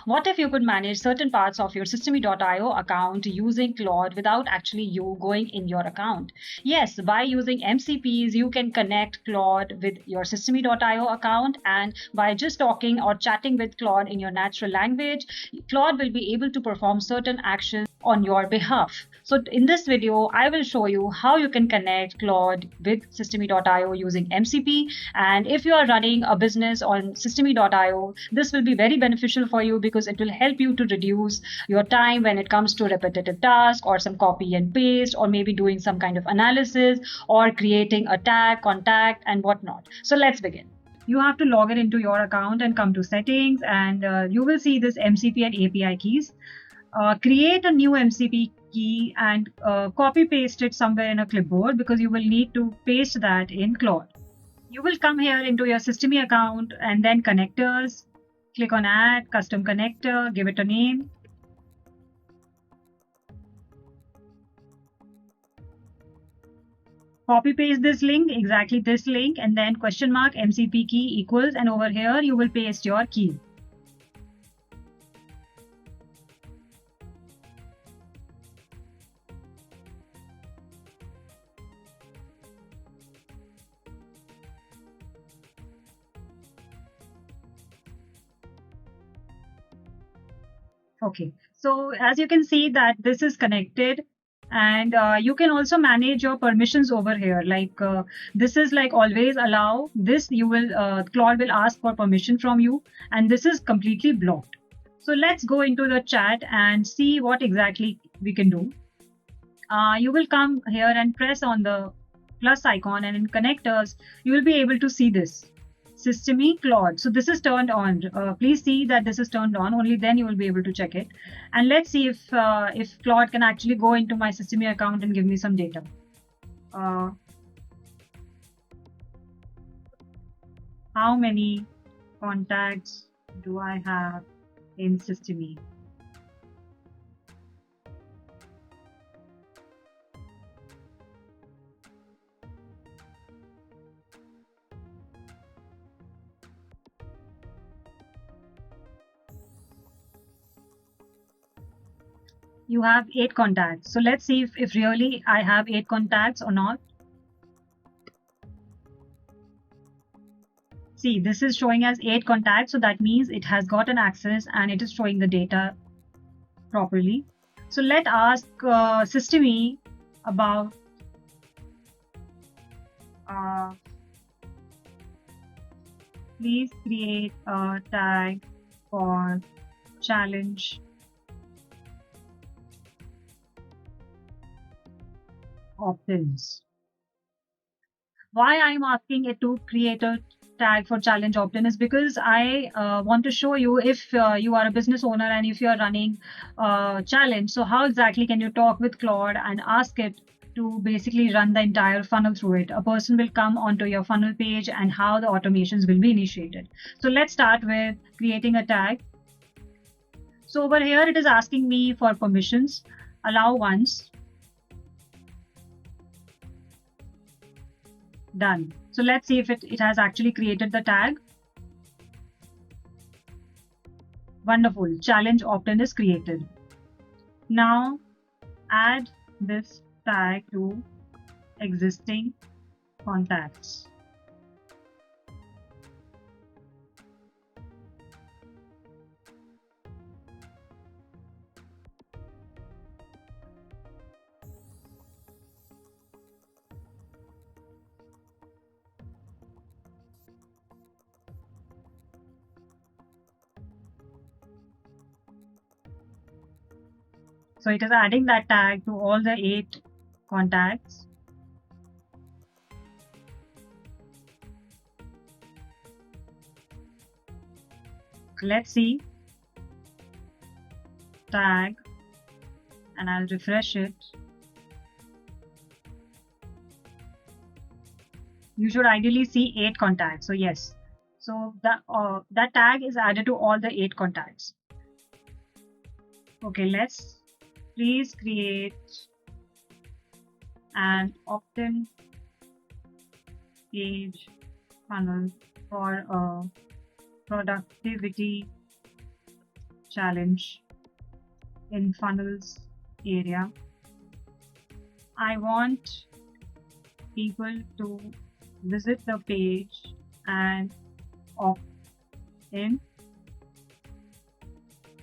What if you could manage certain parts of your Systemy.io account using Claude without actually you going in your account? Yes, by using MCPs, you can connect Claude with your Systemy.io account, and by just talking or chatting with Claude in your natural language, Claude will be able to perform certain actions on your behalf. So in this video, I will show you how you can connect Claude with Systemy.io using MCP. And if you are running a business on Systemy.io, this will be very beneficial for you because it will help you to reduce your time when it comes to repetitive tasks or some copy and paste, or maybe doing some kind of analysis or creating a tag, contact, and whatnot. So let's begin. You have to log in into your account and come to settings, and you will see this MCP and API keys. Create a new MCP key and copy paste it somewhere in a clipboard because you will need to paste that in Claude. You will come here into your Systemy account and then connectors. Click on add custom connector, give it a name. Copy paste this link, exactly this link, and then question mark MCP key equals, and over here you will paste your key. Okay, so as you can see that this is connected, and you can also manage your permissions over here. Like this is like always allow. This you will Claude will ask for permission from you, and this is completely blocked. So let's go into the chat and see what exactly we can do. You will come here and press on the plus icon, and in connectors you will be able to see this Systemy Claude. So this is turned on. Please see that this is turned on. Only then you will be able to check it. And let's see if Claude can actually go into my Systemy account and give me some data. How many contacts do I have in Systemy? You have 8 contacts. So let's see if really I have 8 contacts or not. See, this is showing as 8 contacts. So that means it has got an access and it is showing the data properly. So let's ask Systemy about please create a tag for challenge opt-ins. Why I'm asking it to create a tag for challenge opt-in is because I want to show you if you are a business owner and if you are running a challenge. So how exactly can you talk with Claude and ask it to basically run the entire funnel through it? A person will come onto your funnel page and how the automations will be initiated. So let's start with creating a tag. So over here, it is asking me for permissions. Allow once. Done. So let's see if it has actually created the tag. Wonderful. Challenge opt-in is created. Now add this tag to existing contacts. So it is adding that tag to all the 8 contacts. Let's see. Tag, and I'll refresh it. You should ideally see 8 contacts. So yes. So that tag is added to all the 8 contacts. Okay, let's please create an opt-in page funnel for a productivity challenge in funnels area. I want people to visit the page and opt in.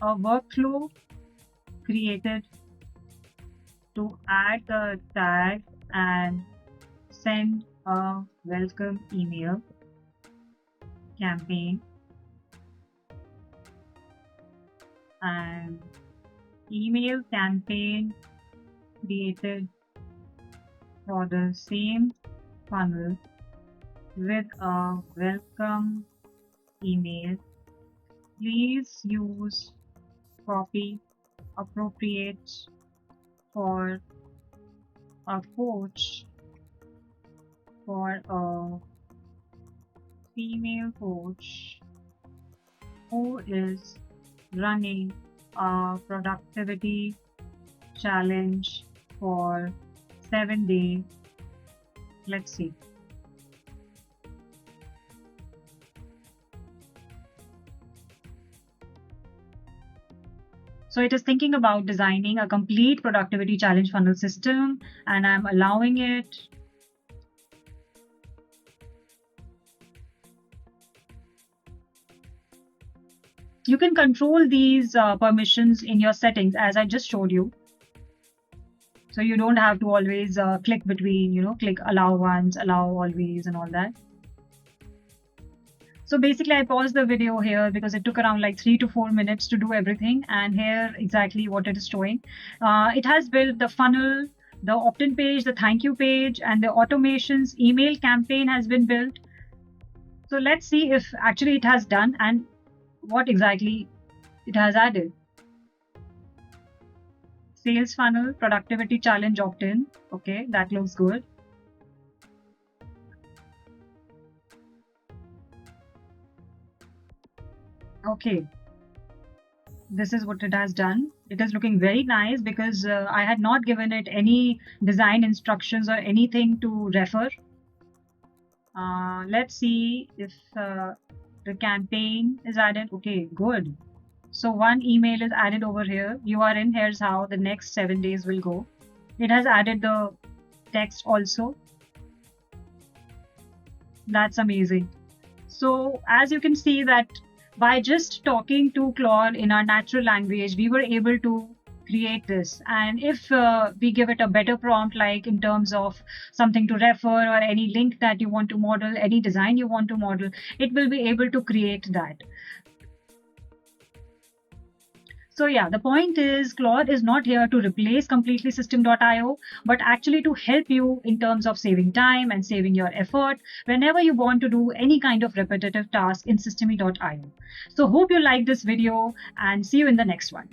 A workflow created to add the tag and send a welcome email campaign, and email campaign created for the same funnel with a welcome email. Please use copy appropriate for a coach, for a female coach who is running a productivity challenge for 7 days. Let's see. So it is thinking about designing a complete productivity challenge funnel system, and I'm allowing it. You can control these permissions in your settings as I just showed you. So you don't have to always click between, click allow once, allow always, and all that. So basically I paused the video here because it took around like 3 to 4 minutes to do everything. And here exactly what it is showing. It has built the funnel, the opt-in page, the thank you page, and the automations email campaign has been built. So let's see if actually it has done and what exactly it has added. Sales funnel, productivity challenge opt-in. Okay, that looks good. Okay, this is what it has done. It is looking very nice because I had not given it any design instructions or anything to refer. Let's see if the campaign is added. Okay, good. So one email is added over here. You are in, here's how the next 7 days will go. It has added the text also. That's amazing. So as you can see that by just talking to Claude in our natural language, we were able to create this. And if we give it a better prompt, like in terms of something to refer or any link that you want to model, any design you want to model, it will be able to create that. So yeah, the point is Claude is not here to replace completely System.io, but actually to help you in terms of saving time and saving your effort whenever you want to do any kind of repetitive task in System.io. So hope you like this video and see you in the next one.